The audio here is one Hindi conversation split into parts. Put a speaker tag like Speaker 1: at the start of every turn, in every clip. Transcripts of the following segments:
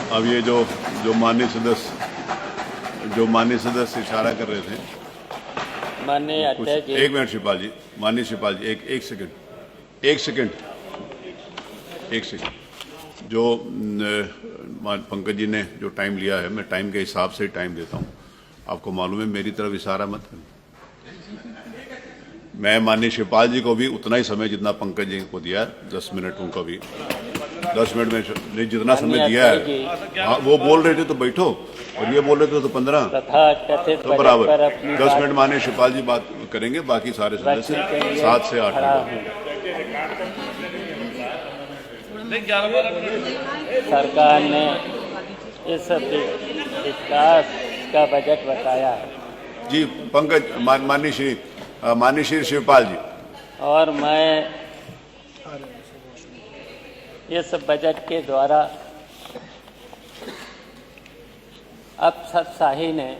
Speaker 1: अब ये जो माननीय सदस्य इशारा कर रहे थे,
Speaker 2: माननीय अध्यक्ष,
Speaker 1: एक मिनट शिवपाल जी, माननीय शिवपाल जी, एक सेकंड, जो पंकज जी ने जो टाइम लिया है, मैं टाइम के हिसाब से ही टाइम देता हूँ। आपको मालूम है मेरी तरफ इशारा मत करें। मैं माननीय शिवपाल जी को भी उतना ही समय जितना पंकज जी को दिया है, 10 मिनट उनको भी 10 मिनट में नहीं जितना समय दिया है। हाँ, वो बोल रहे थे तो बैठो, और ये बोल रहे थे तो 15 तो बराबर 10 मिनट माननीय शिवपाल जी बात करेंगे, बाकी सारे सदस्य 7 से 8
Speaker 2: सरकार ने इस विकास का बजट बताया है
Speaker 1: जी। पंकज, माननीय श्री शिवपाल जी,
Speaker 2: और मैं इस बजट के द्वारा अफसरशाही ने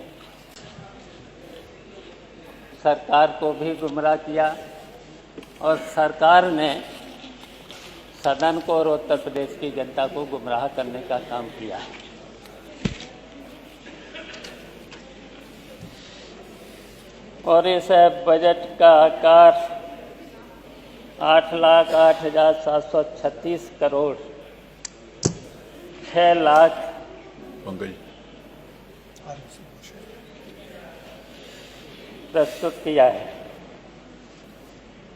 Speaker 2: सरकार को भी गुमराह किया और सरकार ने सदन को और उत्तर प्रदेश की जनता को गुमराह करने का काम किया है। और इस बजट का आकार 8,08,736 करोड़ 6 लाख प्रस्तुत किया है।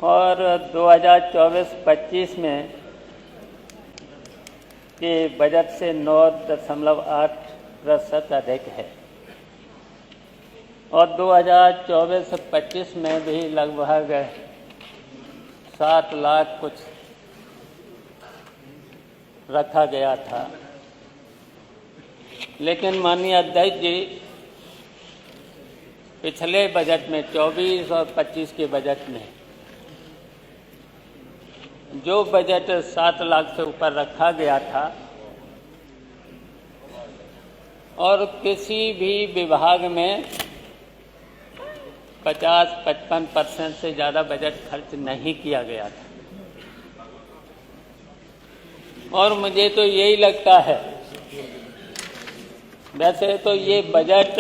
Speaker 2: और 2024-25 में के बजट से 9.8% अधिक है, और 2024-25 में भी लगभग 7 लाख कुछ रखा गया था। लेकिन माननीय अध्यक्ष जी, पिछले बजट में 24 और 25 के बजट में जो बजट 7 लाख से ऊपर रखा गया था, और किसी भी विभाग में 50-55% से ज़्यादा बजट खर्च नहीं किया गया था। और मुझे तो यही लगता है, वैसे तो ये बजट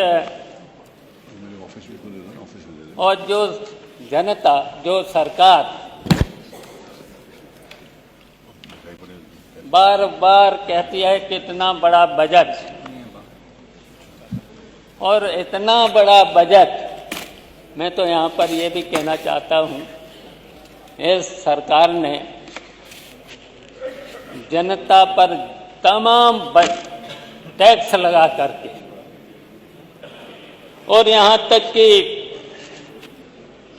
Speaker 2: और जो जनता, जो सरकार बार बार कहती है कि इतना बड़ा बजट, और इतना बड़ा बजट, मैं तो यहाँ पर ये भी कहना चाहता हूँ, इस सरकार ने जनता पर तमाम टैक्स लगा करके, और यहाँ तक कि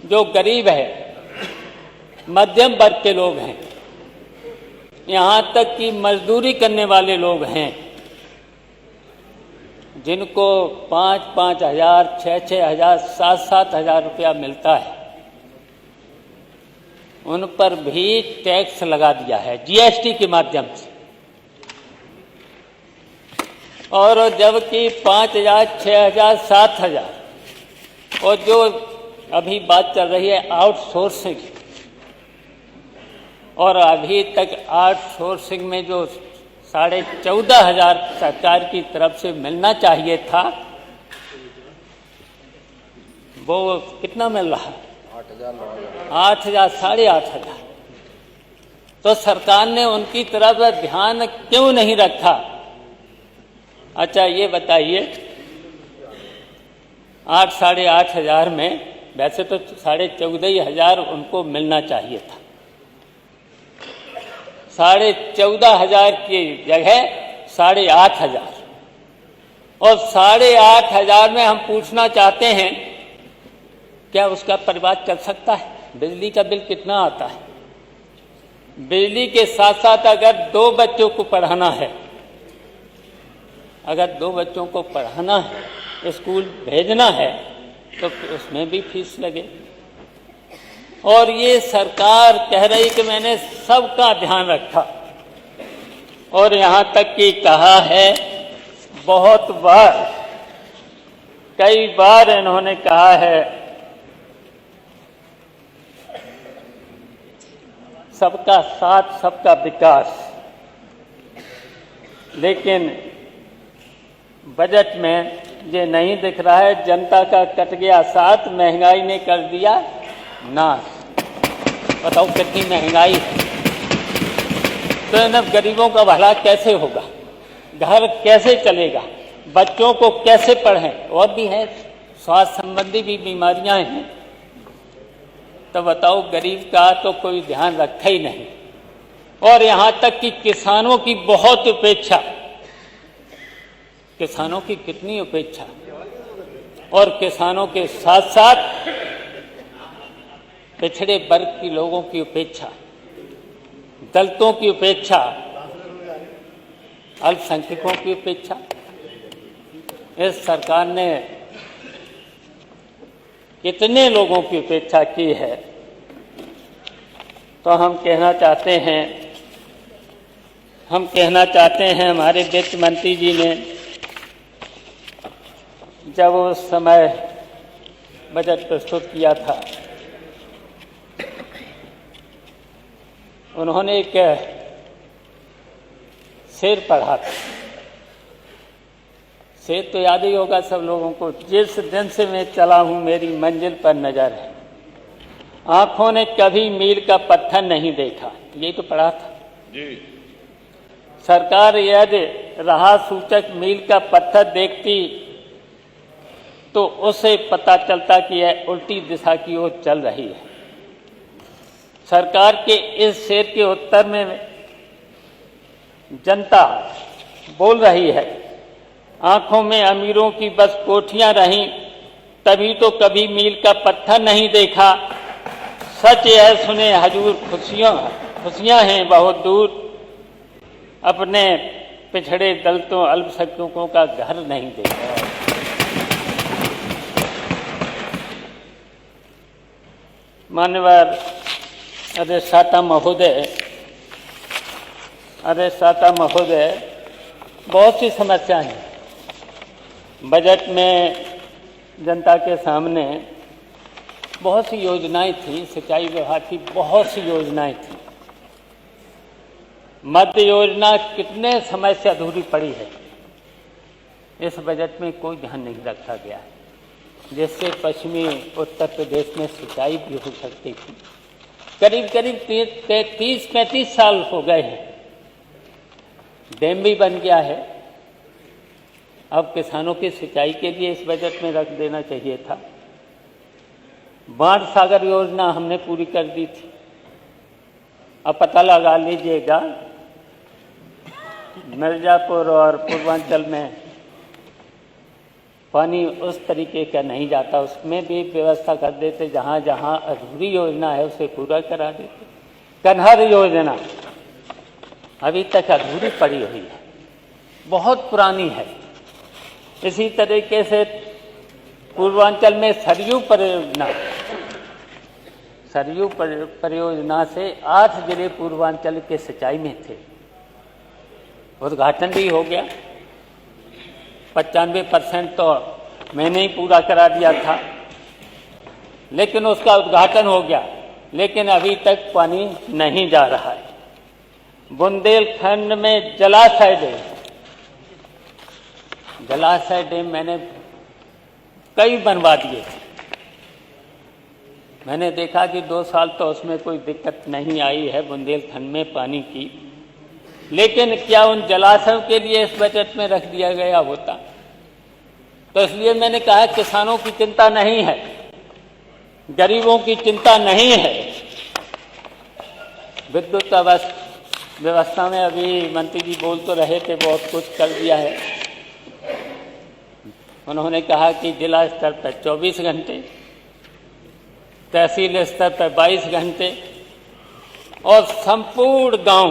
Speaker 2: जो गरीब है, मध्यम वर्ग के लोग हैं, यहाँ तक कि मजदूरी करने वाले लोग हैं, जिनको 5-5 हज़ार, 6-6 हज़ार, 7-7 हज़ार रुपया मिलता है, उन पर भी टैक्स लगा दिया है जीएसटी के माध्यम से। और जबकि 5,000, 6,000, 7,000, और जो अभी बात चल रही है आउटसोर्सिंग, और अभी तक आउटसोर्सिंग में जो 14,500 सरकार की तरफ से मिलना चाहिए था, वो कितना मिल रहा है? 8,000, 8,500। तो सरकार ने उनकी तरफ ध्यान क्यों नहीं रखा? अच्छा ये बताइए, 8,500 में वैसे तो 14,500 उनको मिलना चाहिए था, 14,500 की जगह 8,500, और 8,500 में हम पूछना चाहते हैं, क्या उसका परिवार चल सकता है? बिजली का बिल कितना आता है? बिजली के साथ साथ अगर 2 बच्चों को पढ़ाना है, अगर 2 बच्चों को पढ़ाना है, स्कूल भेजना है, तो उसमें भी फीस लगे। और ये सरकार कह रही कि मैंने सबका ध्यान रखा, और यहाँ तक कि कहा है, बहुत बार, कई बार इन्होंने कहा है सबका साथ सबका विकास, लेकिन बजट में ये नहीं दिख रहा है, जनता का कट गया साथ, महंगाई ने कर दिया नाश। बताओ कितनी महंगाई है। तो इन गरीबों का भला कैसे होगा, घर कैसे चलेगा, बच्चों को कैसे पढ़ें, और भी है स्वास्थ्य संबंधी भी बीमारियां हैं। तो बताओ गरीब का तो कोई ध्यान रखा ही नहीं। और यहां तक कि किसानों की बहुत उपेक्षा, किसानों की कितनी उपेक्षा, और किसानों के साथ साथ पिछड़े वर्ग के लोगों की उपेक्षा, दलितों की उपेक्षा, अल्पसंख्यकों की उपेक्षा। इस सरकार ने कितने लोगों की उपेक्षा की है। तो हम कहना चाहते हैं हमारे वित्त मंत्री जी ने जब उस समय बजट प्रस्तुत किया था, उन्होंने एक शेर पढ़ा था। शेर तो याद ही होगा सब लोगों को, जिस दिन से मैं चला हूं मेरी मंजिल पर नजर है, आंखों ने कभी मील का पत्थर नहीं देखा। ये तो पढ़ा था जी। सरकार यदि राह सूचक मील का पत्थर देखती तो उसे पता चलता कि यह उल्टी दिशा की ओर चल रही है। सरकार के इस शेर के उत्तर में जनता बोल रही है, आंखों में अमीरों की बस कोठियां रहीं, तभी तो कभी मील का पत्थर नहीं देखा। सच यह सुने हजूर, खुशियां हैं बहुत दूर, अपने पिछड़े दलितों अल्पसंख्यकों का घर नहीं देखा। मान्यवर अधिष्ठाता महोदय, बहुत सी समस्याएं हैं बजट में। जनता के सामने बहुत सी योजनाएं थी, सिंचाई विभाग की बहुत सी योजनाएं थी। मध्य योजना कितने समय से अधूरी पड़ी है, इस बजट में कोई ध्यान नहीं रखा गया है, जिससे पश्चिमी उत्तर प्रदेश में सिंचाई भी हो सकती थी। करीब 30-35 साल हो गए हैं, डैम भी बन गया है। अब किसानों की सिंचाई के लिए इस बजट में रख देना चाहिए था। बाढ़ सागर योजना हमने पूरी कर दी थी। अब पता लगा लीजिएगा, मिर्जापुर और पूर्वांचल में पानी उस तरीके का नहीं जाता, उसमें भी व्यवस्था कर देते। जहाँ जहाँ अधूरी योजना है उसे पूरा करा देते। कन्हर योजना अभी तक अधूरी पड़ी हुई है, बहुत पुरानी है। इसी तरीके से पूर्वांचल में सरयू परियोजना से 8 जिले पूर्वांचल के सिंचाई में थे, उद्घाटन भी हो गया। 95% तो मैंने ही पूरा करा दिया था, लेकिन उसका उद्घाटन हो गया, लेकिन अभी तक पानी नहीं जा रहा है। बुंदेलखंड में जलाशय डैम मैंने कई बनवा दिए थे। मैंने देखा कि 2 साल तो उसमें कोई दिक्कत नहीं आई है बुंदेलखंड में पानी की, लेकिन क्या उन जलाशयों के लिए इस बजट में रख दिया गया होता? तो इसलिए मैंने कहा किसानों की चिंता नहीं है, गरीबों की चिंता नहीं है। विद्युत व्यवस्था में अभी मंत्री जी बोल तो रहे थे, बहुत कुछ कर दिया है। उन्होंने कहा कि जिला स्तर पर 24 घंटे, तहसील स्तर पर 22 घंटे और संपूर्ण गांव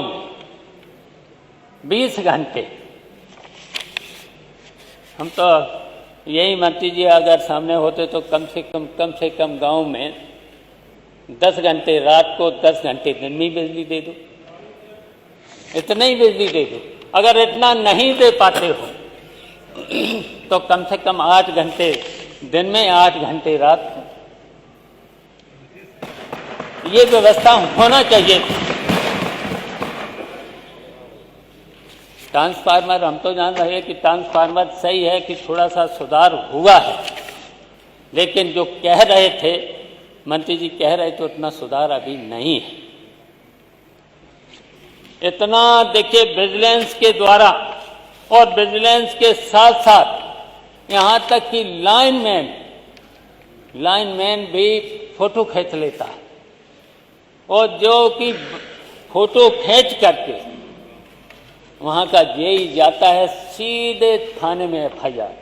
Speaker 2: 20 घंटे। हम तो यही मंत्री जी अगर सामने होते तो कम से कम गांव में 10 घंटे रात को, 10 घंटे दिन में बिजली दे दो, इतना ही बिजली दे दो। अगर इतना नहीं दे पाते हो तो कम से कम 8 घंटे दिन में, 8 घंटे रात को, ये व्यवस्था होना चाहिए। ट्रांसफार्मर, हम तो जान रहे हैं कि ट्रांसफार्मर सही है कि थोड़ा सा सुधार हुआ है, लेकिन जो कह रहे थे मंत्री जी कह रहे थे उतना सुधार अभी नहीं है। इतना देखिए विजिलेंस के द्वारा और विजिलेंस के साथ साथ यहाँ तक कि लाइनमैन भी फोटो खींच लेता है, और जो कि फोटो खींच करके वहाँ का जेई जाता है सीधे थाने में एफआईआर।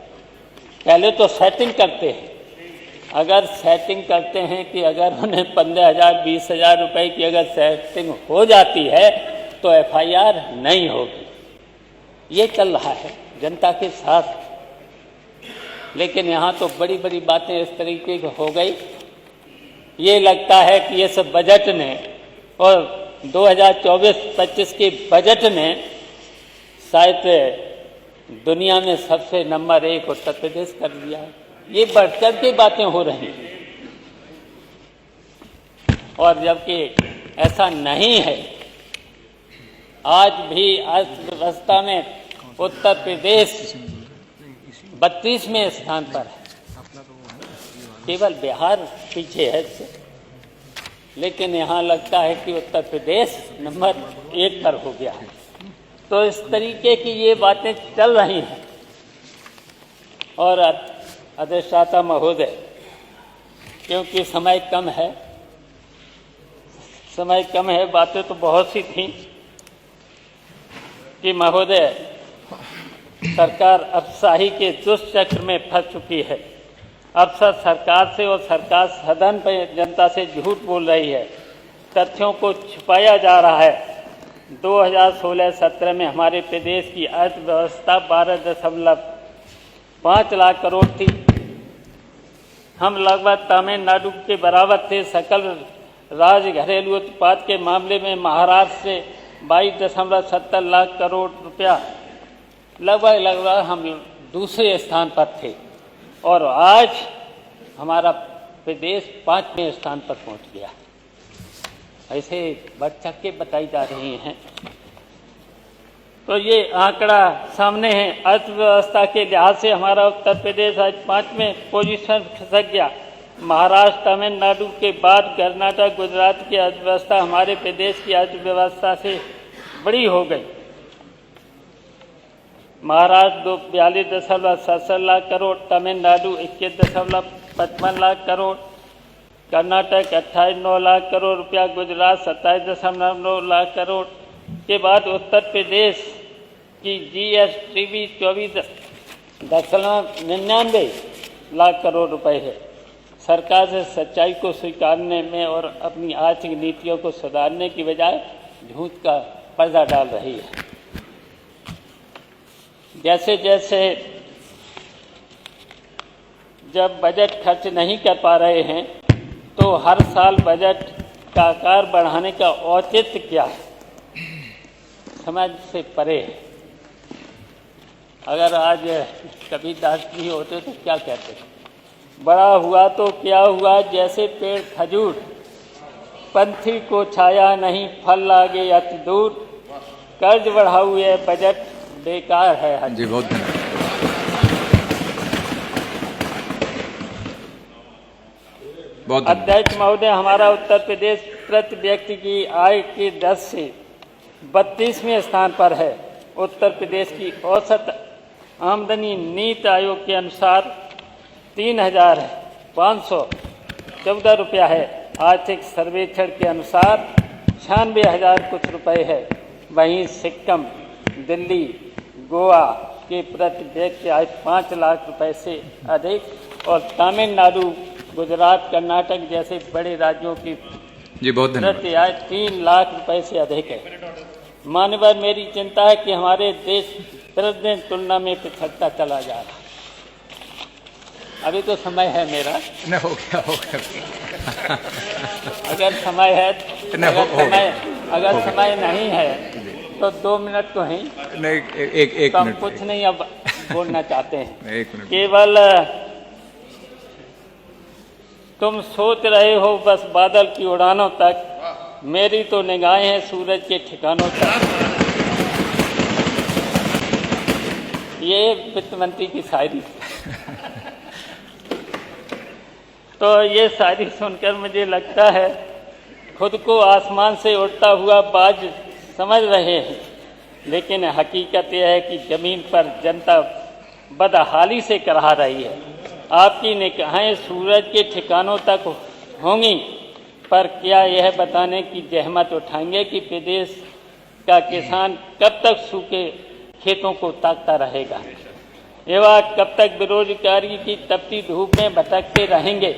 Speaker 2: पहले तो सेटिंग करते हैं, अगर सेटिंग करते हैं कि अगर उन्हें 15,000 20,000 रुपए की अगर सेटिंग हो जाती है तो एफआईआर नहीं होगी। ये चल रहा है जनता के साथ, लेकिन यहाँ तो बड़ी बड़ी बातें इस तरीके की हो गई। ये लगता है कि ये सब बजट ने और 2024-25 के बजट ने शायद दुनिया में सबसे नंबर 1 उत्तर प्रदेश कर दिया है। ये बढ़-चढ़ के बातें हो रही हैं, और जबकि ऐसा नहीं है। आज भी अर्थव्यवस्था में उत्तर प्रदेश 32वें स्थान पर है, केवल बिहार पीछे है इससे, लेकिन यहाँ लगता है कि उत्तर प्रदेश नंबर 1 पर हो गया है। तो इस तरीके की ये बातें चल रही हैं। और अधिष्ठाता महोदय, क्योंकि समय कम है, बातें तो बहुत सी थी कि महोदय सरकार अफसाही के दुष्चक्र में फंस चुकी है। अफसर सरकार से और सरकार सदन पर जनता से झूठ बोल रही है, तथ्यों को छुपाया जा रहा है। 2016-17 में हमारे प्रदेश की अर्थव्यवस्था 12.5 लाख करोड़ थी। हम लगभग तमिलनाडु के बराबर थे। सकल राज्य घरेलू उत्पाद के मामले में महाराष्ट्र से 22.70 लाख करोड़ रुपया, लगभग हम दूसरे स्थान पर थे, और आज हमारा प्रदेश 5वें स्थान पर पहुंच गया। ऐसे बढ़-चढ़ के बताई जा रही हैं। तो ये आंकड़ा सामने है। अर्थव्यवस्था के लिहाज से हमारा उत्तर प्रदेश आज 5वें पोजीशन खिसक गया। महाराष्ट्र, तमिलनाडु के बाद कर्नाटक, गुजरात की अर्थव्यवस्था हमारे प्रदेश की अर्थव्यवस्था से बड़ी हो गई। महाराष्ट्र 42.77 लाख करोड़, तमिलनाडु 21.55 लाख करोड़, कर्नाटक 28.9 लाख करोड़ रुपया, गुजरात 27.9 लाख करोड़ के बाद उत्तर प्रदेश की जीएसटी भी 24.99 लाख करोड़ रुपए है। सरकार से सच्चाई को स्वीकारने में और अपनी आर्थिक नीतियों को सुधारने की बजाय झूठ का पर्दा डाल रही है। जैसे जैसे जब बजट खर्च नहीं कर पा रहे हैं तो हर साल बजट का आकार बढ़ाने का औचित्य क्या है, समझ से परे है। अगर आज कबीरदास जी होते तो क्या कहते, बड़ा हुआ तो क्या हुआ जैसे पेड़ खजूर, पंथी को छाया नहीं फल लागे अति दूर, कर्ज बढ़ा हुए बजट बेकार है।
Speaker 3: जी बहुत धन्यवाद।
Speaker 2: अध्यक्ष महोदय, हमारा उत्तर प्रदेश प्रति व्यक्ति की आय की दर से 32वें स्थान पर है। उत्तर प्रदेश की औसत आमदनी नीति आयोग के अनुसार 3,514 रुपया है। आर्थिक सर्वेक्षण के अनुसार 96,000 कुछ रुपए है। वहीं सिक्किम, दिल्ली, गोवा के प्रति व्यक्ति आय 5 लाख रुपए से अधिक और तमिलनाडु, गुजरात, कर्नाटक जैसे बड़े राज्यों की
Speaker 3: जी बहुत धन्यवाद
Speaker 2: प्रति आय 3 लाख रुपए से अधिक है। माननीय, मेरी चिंता है कि हमारे देश प्रतिदिन तुलना में पिछड़ता चला जा रहा है। अभी तो समय है मेरा,
Speaker 3: नहीं हो गया
Speaker 2: अगर समय है, अगर समय नहीं है तो 2 मिनट तो हैं।
Speaker 3: नहीं, एक
Speaker 2: तो हम
Speaker 3: मिनट
Speaker 2: कुछ नहीं अब बोलना चाहते हैं।
Speaker 3: 1 मिनट
Speaker 2: केवल तुम सोच रहे हो बस बादल की उड़ानों तक, मेरी तो निगाहें हैं सूरज के ठिकानों तक। ये वित्त मंत्री की शायरी। तो ये शायरी सुनकर मुझे लगता है खुद को आसमान से उड़ता हुआ बाज समझ रहे हैं, लेकिन हकीकत यह है कि जमीन पर जनता बदहाली से करहा रही है। आपकी निगाहें सूरज के ठिकानों तक होंगी, पर क्या यह बताने की जहमत उठाएंगे कि प्रदेश का किसान कब तक सूखे खेतों को ताकता रहेगा, एवं कब तक बेरोजगारी की तपती धूप में भटकते रहेंगे,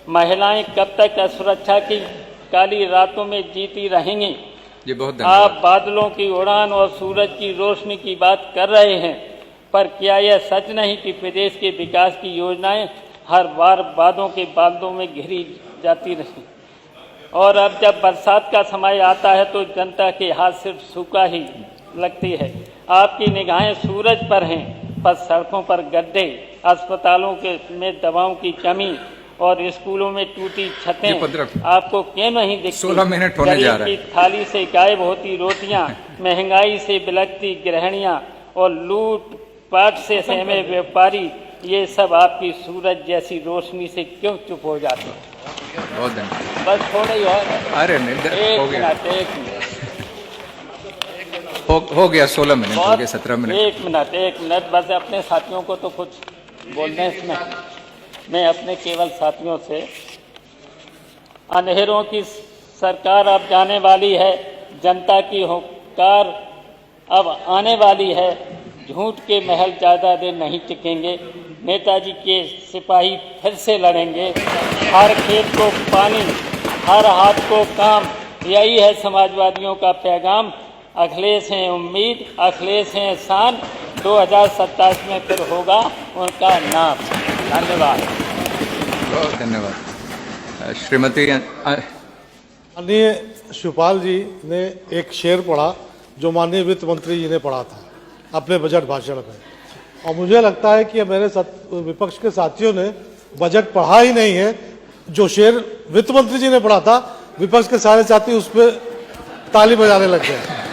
Speaker 2: महिलाएं कब तक असुरक्षा की काली रातों में जीती रहेंगी।
Speaker 3: जी बहुत
Speaker 2: आप बादलों की उड़ान और सूरज की रोशनी की बात कर रहे हैं, पर क्या यह सच नहीं कि प्रदेश के विकास की योजनाएं हर बार वादों के बादलों में घिरी जाती रही, और अब जब बरसात का समय आता है तो जनता के हाथ सिर्फ सूखा ही लगती है। आपकी निगाहें सूरज पर हैं, पर सड़कों पर गड्ढे, अस्पतालों के में दवाओं की कमी और स्कूलों में टूटी छतें आपको क्यों नहीं दिखती?
Speaker 3: 16 मिनट होने जा रहा है।
Speaker 2: की थाली से गायब होती रोटियां, महंगाई से बिलखती गृहणियां और लूट पाट से सहमे व्यापारी, ये सब आपकी सूरज जैसी रोशनी से क्यों चुप हो जाते हैं?
Speaker 3: बहुत धन्यवाद।
Speaker 2: बस थोड़ा ही और।
Speaker 3: अरे नहीं, हो गया,
Speaker 2: एक मिनट
Speaker 3: हो गया 16 मिनट हो गया, 17 मिनट।
Speaker 2: एक मिनट बस। अपने साथियों को तो कुछ बोलने इसमें, मैं अपने केवल साथियों से, अंधेरों की सरकार अब जाने वाली है, जनता की हुंकार अब आने वाली है, झूठ के महल ज़्यादा देर नहीं टिकेंगे, नेताजी के सिपाही फिर से लड़ेंगे, हर खेत को पानी, हर हाथ को काम, यही है समाजवादियों का पैगाम। अखिलेश हैं उम्मीद, अखिलेश हैं शान, 2027 में फिर होगा उनका नाम। धन्यवाद।
Speaker 3: बहुत धन्यवाद। श्रीमती
Speaker 4: माननीय शिवपाल जी ने एक शेर पढ़ा जो माननीय वित्त मंत्री जी ने पढ़ा था अपने बजट भाषण में, और मुझे लगता है कि मेरे विपक्ष के साथियों ने बजट पढ़ा ही नहीं है। जो शेर वित्त मंत्री जी ने पढ़ा था, विपक्ष के सारे साथी उस पर ताली बजाने लग गए।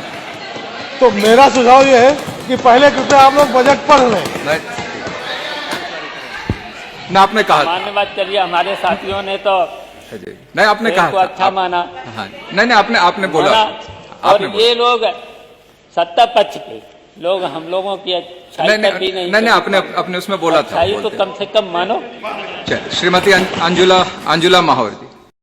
Speaker 4: तो मेरा सुझाव यह है कि पहले कृपया आप लोग बजट पढ़ लें।
Speaker 3: ना आपने कहा,
Speaker 2: धन्यवाद। चलिए, हमारे साथियों ने तो
Speaker 3: नहीं आपने कहा
Speaker 2: को अच्छा माना।
Speaker 3: हाँ, नहीं आपने बोला,
Speaker 2: और ये लोग सत्ता पक्ष के लोग हम लोगों की अच्छाई पर भी नहीं,
Speaker 3: आपने उसमें बोला था,
Speaker 2: अच्छाई तो कम से कम मानो।
Speaker 3: श्रीमती अंजुला माहौर जी।